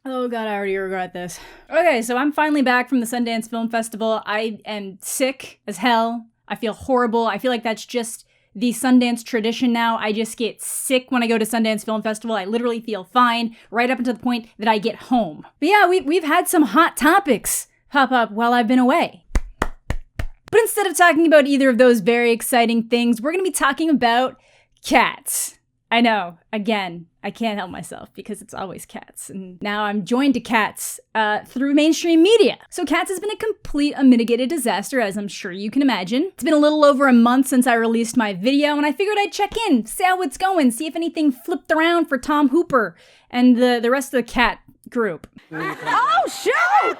Oh god, I already regret this. Okay, so I'm finally back from the Sundance Film Festival. I am sick as hell. I feel horrible. I feel like that's just the Sundance tradition now. I just get sick when I go to Sundance Film Festival. I literally feel fine right up until the point that I get home. But yeah, we've had some hot topics pop up while I've been away. But instead of talking about either of those very exciting things, we're going to be talking about cats. I know, again, I can't help myself because it's always cats. And now I'm joined to cats through mainstream media. So Cats has been a complete unmitigated disaster, as I'm sure you can imagine. It's been a little over a month since I released my video, and I figured I'd check in, see how it's going, see if anything flipped around for Tom Hooper and the rest of the cat group. Oh, shoot!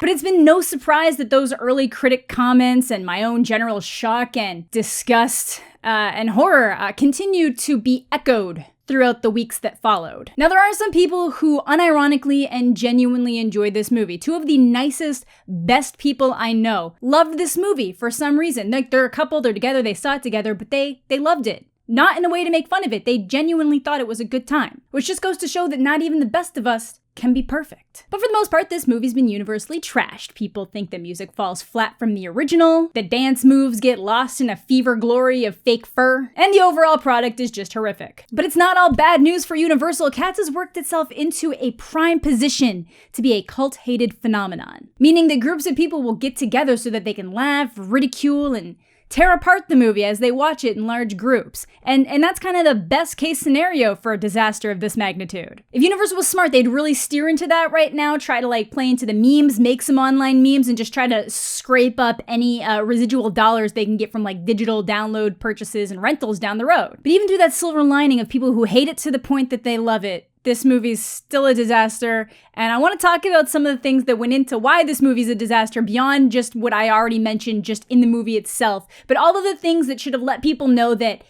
But it's been no surprise that those early critic comments and my own general shock and disgust and horror continued to be echoed throughout the weeks that followed. Now, there are some people who unironically and genuinely enjoyed this movie. Two of the nicest, best people I know loved this movie for some reason. Like, they're a couple, they're together, they saw it together, but they loved it. Not in a way to make fun of it. They genuinely thought it was a good time. Which just goes to show that not even the best of us can be perfect. But for the most part, this movie's been universally trashed. People think the music falls flat from the original, the dance moves get lost in a fever glory of fake fur, and the overall product is just horrific. But it's not all bad news for Universal. Cats has worked itself into a prime position to be a cult-hated phenomenon. Meaning that groups of people will get together so that they can laugh, ridicule, and tear apart the movie as they watch it in large groups. And that's kind of the best case scenario for a disaster of this magnitude. If Universal was smart, they'd really steer into that right now, try to play into the memes, make some online memes, and just try to scrape up any residual dollars they can get from digital download purchases and rentals down the road. But even through that silver lining of people who hate it to the point that they love it, this movie's still a disaster, and I want to talk about some of the things that went into why this movie's a disaster beyond just what I already mentioned just in the movie itself, but all of the things that should have let people know that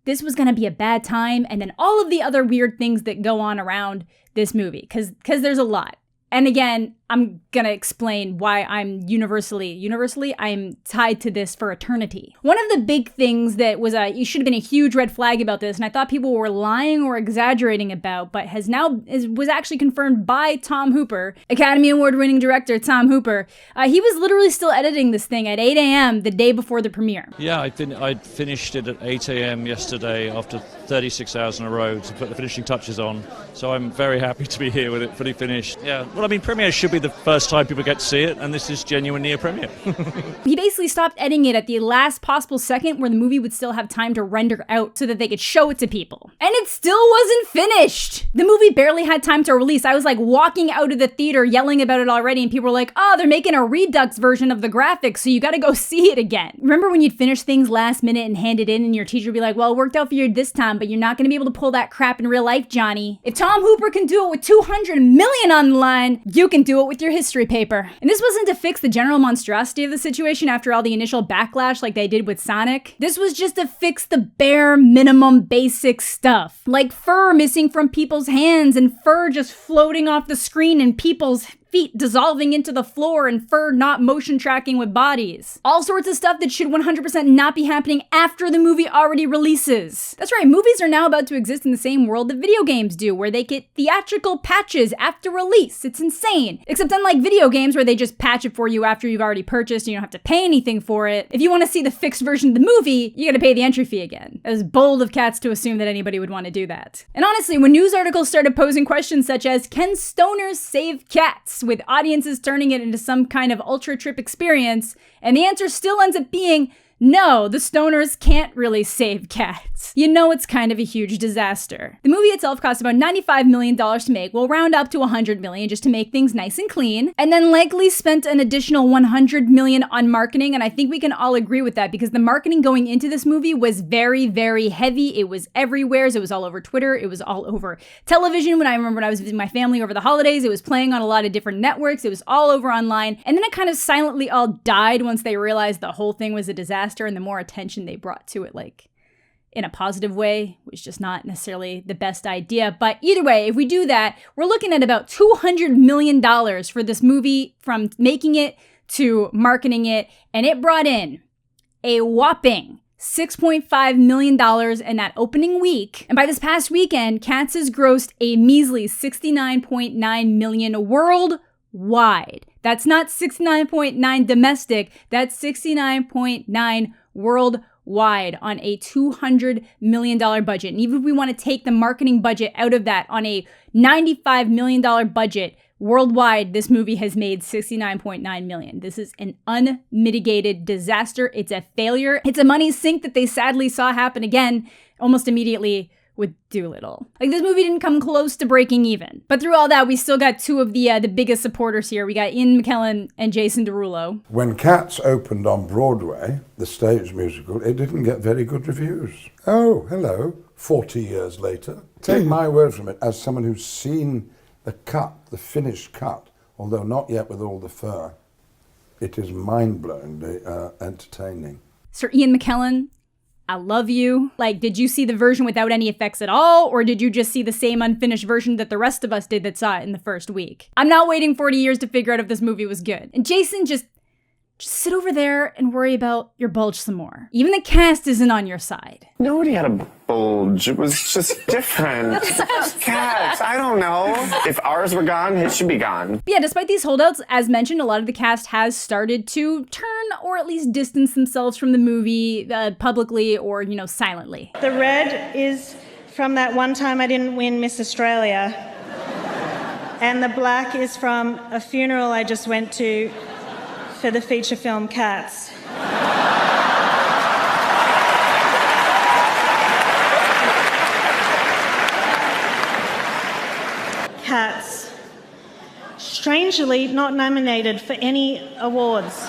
this was going to be a bad time, and then all of the other weird things that go on around this movie, because there's a lot. And again, I'm gonna explain why I'm universally, I'm tied to this for eternity. One of the big things that was you should have been a huge red flag about this, and I thought people were lying or exaggerating about, but was actually confirmed by Tom Hooper, Academy Award winning director Tom Hooper. He was literally still editing this thing at 8 a.m. the day before the premiere. Yeah, I'd finished it at 8 a.m. yesterday after 36 hours in a row to put the finishing touches on, so I'm very happy to be here with it fully finished. Yeah, well, I mean, premieres should be the first time people get to see it, and this is genuinely a premiere. He basically stopped editing it at the last possible second where the movie would still have time to render out so that they could show it to people. And it still wasn't finished! The movie barely had time to release. I was walking out of the theater yelling about it already, and people were like, oh, they're making a Redux version of the graphics, so you gotta go see it again. Remember when you'd finish things last minute and hand it in, and your teacher would be like, well, it worked out for you this time, but you're not gonna be able to pull that crap in real life, Johnny. If Tom Hooper can do it with 200 million on the line, you can do it with your history paper. And this wasn't to fix the general monstrosity of the situation after all the initial backlash like they did with Sonic. This was just to fix the bare minimum basic stuff. Like fur missing from people's hands and fur just floating off the screen and people's feet dissolving into the floor and fur not motion tracking with bodies. All sorts of stuff that should 100% not be happening after the movie already releases. That's right, movies are now about to exist in the same world that video games do, where they get theatrical patches after release. It's insane. Except unlike video games where they just patch it for you after you've already purchased and you don't have to pay anything for it, if you want to see the fixed version of the movie, you gotta pay the entry fee again. It was bold of Cats to assume that anybody would want to do that. And honestly, when news articles started posing questions such as, can stoners save cats? With audiences turning it into some kind of ultra trip experience, and the answer still ends up being, no, the stoners can't really save cats. You know it's kind of a huge disaster. The movie itself cost about $95 million to make. We'll round up to $100 million just to make things nice and clean, and then likely spent an additional $100 million on marketing, and I think we can all agree with that because the marketing going into this movie was very, very heavy. It was everywhere. It was all over Twitter. It was all over television. When I was visiting my family over the holidays, it was playing on a lot of different networks. It was all over online, and then it kind of silently all died once they realized the whole thing was a disaster. And the more attention they brought to it, in a positive way, was just not necessarily the best idea. But either way, if we do that, we're looking at about $200 million for this movie, from making it to marketing it, and it brought in a whopping $6.5 million in that opening week. And by this past weekend, Cats has grossed a measly $69.9 million worldwide. That's not 69.9 domestic, that's 69.9 worldwide on a $200 million budget. And even if we want to take the marketing budget out of that, on a $95 million budget, worldwide, this movie has made $69.9 million. This is an unmitigated disaster. It's a failure. It's a money sink that they sadly saw happen again almost immediately with Doolittle. Like, this movie didn't come close to breaking even. But through all that, we still got two of the biggest supporters here. We got Ian McKellen and Jason Derulo. When Cats opened on Broadway, the stage musical, it didn't get very good reviews. Oh, hello, 40 years later. Take my word from it, as someone who's seen the cut, the finished cut, although not yet with all the fur, it is mind-blowingly entertaining. Sir Ian McKellen, I love you. Like, did you see the version without any effects at all? Or did you just see the same unfinished version that the rest of us did that saw it in the first week? I'm not waiting 40 years to figure out if this movie was good. And Jason, just sit over there and worry about your bulge some more. Even the cast isn't on your side. Nobody had a bulge. It was just different. Cats, I don't know. If ours were gone, his should be gone. But yeah, despite these holdouts, as mentioned, a lot of the cast has started to turn or at least distance themselves from the movie publicly or, silently. The red is from that one time I didn't win Miss Australia. And the black is from a funeral I just went to for the feature film Cats. Cats. Strangely not nominated for any awards.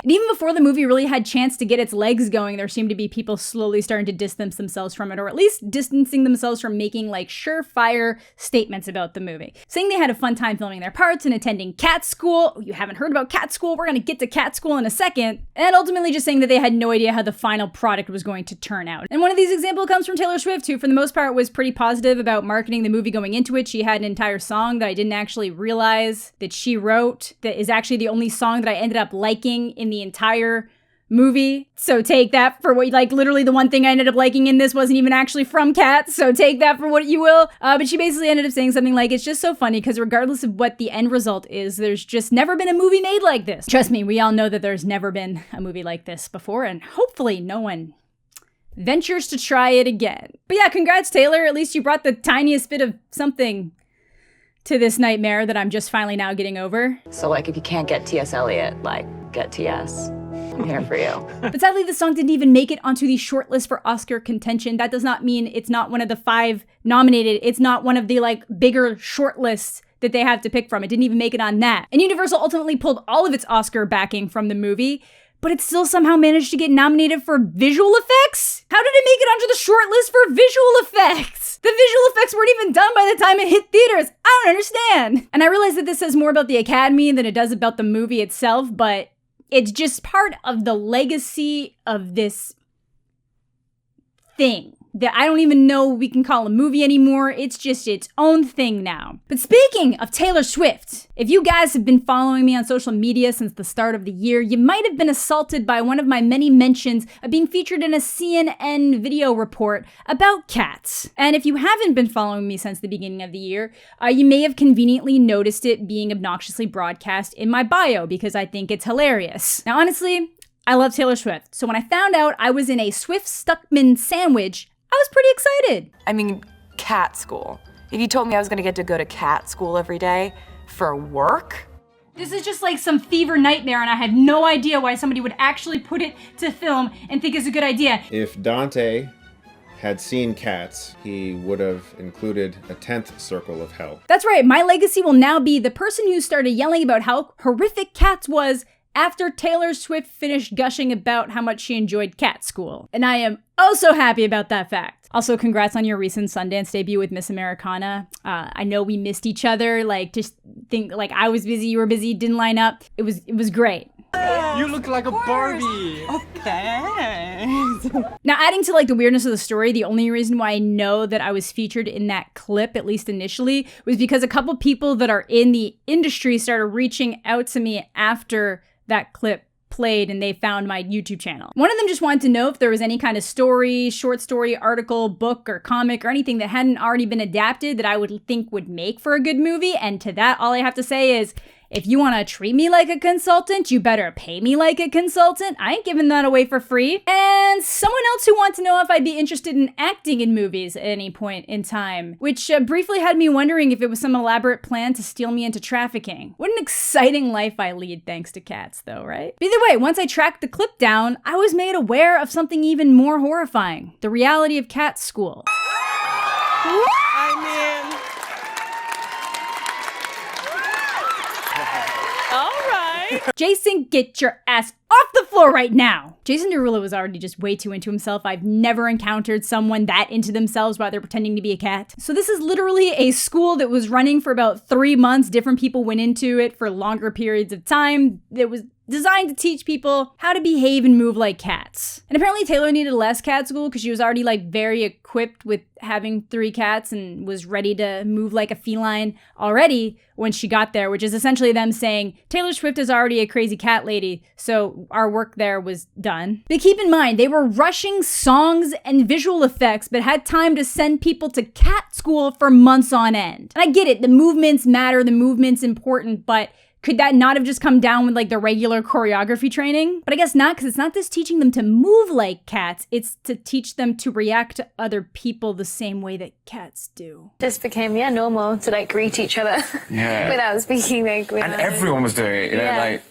And even before the movie really had chance to get its legs going, there seemed to be people slowly starting to distance themselves from it, or at least distancing themselves from making surefire statements about the movie. Saying they had a fun time filming their parts and attending cat school. You haven't heard about cat school? We're going to get to cat school in a second. And ultimately just saying that they had no idea how the final product was going to turn out. And one of these examples comes from Taylor Swift, who for the most part was pretty positive about marketing the movie going into it. She had an entire song that I didn't actually realize that she wrote that is actually the only song that I ended up liking in the entire movie. So take that for what, literally the one thing I ended up liking in this wasn't even actually from Cats, so take that for what you will. But she basically ended up saying something like, it's just so funny because regardless of what the end result is, there's just never been a movie made like this. Trust me, we all know that there's never been a movie like this before, and hopefully no one ventures to try it again. But yeah, congrats, Taylor. At least you brought the tiniest bit of something to this nightmare that I'm just finally now getting over. So, if you can't get T.S. Eliot, get T.S. I'm here for you. But sadly, the song didn't even make it onto the shortlist for Oscar contention. That does not mean it's not one of the 5 nominated. It's not one of the, bigger shortlists that they have to pick from. It didn't even make it on that. And Universal ultimately pulled all of its Oscar backing from the movie, but it still somehow managed to get nominated for visual effects? How did it make it onto the shortlist for visual effects? The visual effects weren't even done by the time it hit theaters. I don't understand. And I realize that this says more about the Academy than it does about the movie itself, but it's just part of the legacy of this thing that I don't even know we can call a movie anymore. It's just its own thing now. But speaking of Taylor Swift, if you guys have been following me on social media since the start of the year, you might have been assaulted by one of my many mentions of being featured in a CNN video report about cats. And if you haven't been following me since the beginning of the year, you may have conveniently noticed it being obnoxiously broadcast in my bio because I think it's hilarious. Now, honestly, I love Taylor Swift. So when I found out I was in a Swift Stuckman sandwich, I was pretty excited. I mean, cat school. If you told me I was gonna get to go to cat school every day for work? This is just like some fever nightmare, and I had no idea why somebody would actually put it to film and think it's a good idea. If Dante had seen Cats, he would have included a 10th circle of hell. That's right, my legacy will now be the person who started yelling about how horrific Cats was after Taylor Swift finished gushing about how much she enjoyed Cat School. And I am oh so happy about that fact. Also, congrats on your recent Sundance debut with Miss Americana. I know we missed each other, I was busy, you were busy, didn't line up. It was great. You look like a Barbie. Okay. Now, adding to the weirdness of the story, the only reason why I know that I was featured in that clip, at least initially, was because a couple people that are in the industry started reaching out to me after that clip played and they found my YouTube channel. One of them just wanted to know if there was any kind of story, short story, article, book, or comic, or anything that hadn't already been adapted that I would think would make for a good movie. And to that, all I have to say is, if you want to treat me like a consultant, you better pay me like a consultant. I ain't giving that away for free. And someone else who wanted to know if I'd be interested in acting in movies at any point in time, which briefly had me wondering if it was some elaborate plan to steal me into trafficking. What an exciting life I lead thanks to cats, though, right? Either way, once I tracked the clip down, I was made aware of something even more horrifying: the reality of cat school. Jason, get your ass off the floor right now! Jason Derulo was already just way too into himself. I've never encountered someone that into themselves while they're pretending to be a cat. So this is literally a school that was running for about 3 months. Different people went into it for longer periods of time. It was designed to teach people how to behave and move like cats. And apparently Taylor needed less cat school because she was already like very equipped with having 3 cats and was ready to move like a feline already when she got there, which is essentially them saying, Taylor Swift is already a crazy cat lady, so our work there was done. But keep in mind, they were rushing songs and visual effects, but had time to send people to cat school for months on end. And I get it, the movements matter, the movement's important, but could that not have just come down with like the regular choreography training? But I guess not, because it's not just teaching them to move like cats, it's to teach them to react to other people the same way that cats do. Just became, normal to like greet each other without speaking like... And everyone was doing it, you know, like...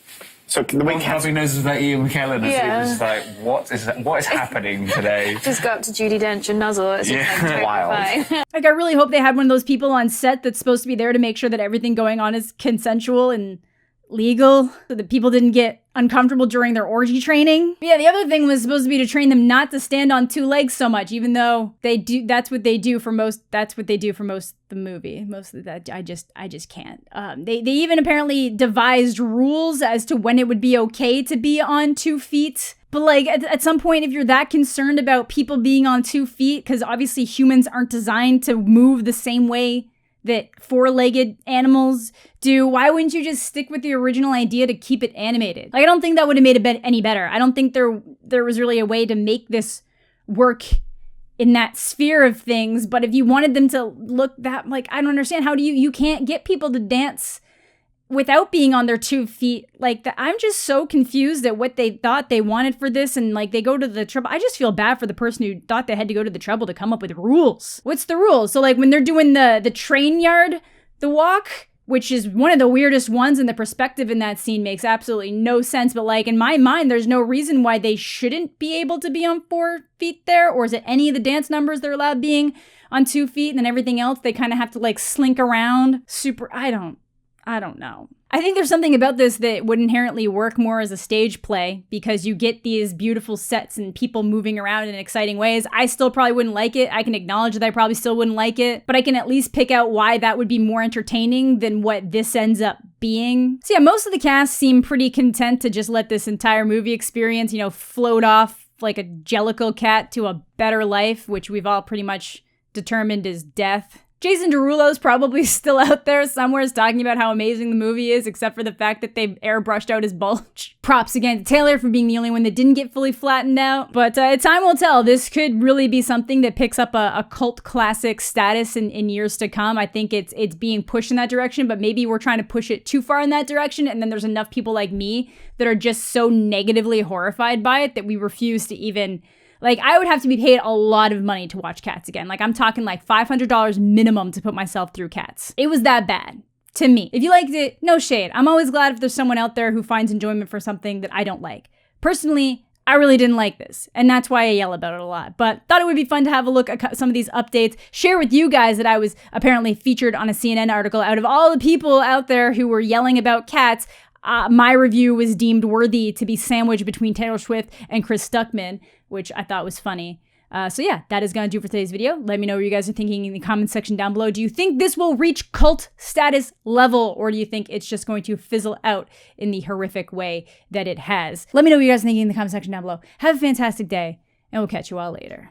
So the way cats... knows about Ian McKellen, Yeah. it was like, what is happening today? Just go up to Judi Dench and nuzzle. It's just like totally Wild. fine. Like, I really hope they had one of those people on set that's supposed to be there to make sure that everything going on is consensual and legal, so that people didn't get uncomfortable during their orgy training. But yeah, the other thing was supposed to be to train them not to stand on 2 legs so much, even though they do. That's what they do for most of the movie. Most of that, I just can't. They even apparently devised rules as to when it would be okay to be on 2 feet. But like at some point, if you're that concerned about people being on 2 feet, because obviously humans aren't designed to move the same way that 4-legged animals do, why wouldn't you just stick with the original idea to keep it animated? Like, I don't think that would have made it any better. I don't think there was really a way to make this work in that sphere of things. But if you wanted them to look that, like, I don't understand, how do you can't get people to dance without being on their 2 feet like that. I'm just so confused at what they thought they wanted for this, and like they go to the trouble. I just feel bad for the person who thought they had to go to the trouble to come up with rules. What's the rules? So like when they're doing the train yard, the walk, which is one of the weirdest ones, and the perspective in that scene makes absolutely no sense. But like in my mind, there's no reason why they shouldn't be able to be on 4 feet there. Or is it any of the dance numbers they're allowed being on 2 feet, and then everything else they kind of have to like slink around? I don't know. I think there's something about this that would inherently work more as a stage play, because you get these beautiful sets and people moving around in exciting ways. I still probably wouldn't like it. I can acknowledge that I probably still wouldn't like it, but I can at least pick out why that would be more entertaining than what this ends up being. So yeah, most of the cast seem pretty content to just let this entire movie experience, float off like a jellicle cat to a better life, which we've all pretty much determined is death. Jason Derulo's probably still out there somewhere talking about how amazing the movie is, except for the fact that they airbrushed out his bulge. Props again to Taylor for being the only one that didn't get fully flattened out. But time will tell. This could really be something that picks up a cult classic status in years to come. I think it's being pushed in that direction, but maybe we're trying to push it too far in that direction, and then there's enough people like me that are just so negatively horrified by it that we refuse to even... Like, I would have to be paid a lot of money to watch Cats again. Like, I'm talking like $500 minimum to put myself through Cats. It was that bad. To me. If you liked it, no shade. I'm always glad if there's someone out there who finds enjoyment for something that I don't like. Personally, I really didn't like this, and that's why I yell about it a lot. But thought it would be fun to have a look at some of these updates, share with you guys that I was apparently featured on a CNN article. Out of all the people out there who were yelling about Cats, my review was deemed worthy to be sandwiched between Taylor Swift and Chris Stuckman, which I thought was funny. So yeah, that is going to do for today's video. Let me know what you guys are thinking in the comment section down below. Do you think this will reach cult status level, or do you think it's just going to fizzle out in the horrific way that it has? Let me know what you guys are thinking in the comment section down below. Have a fantastic day, and we'll catch you all later.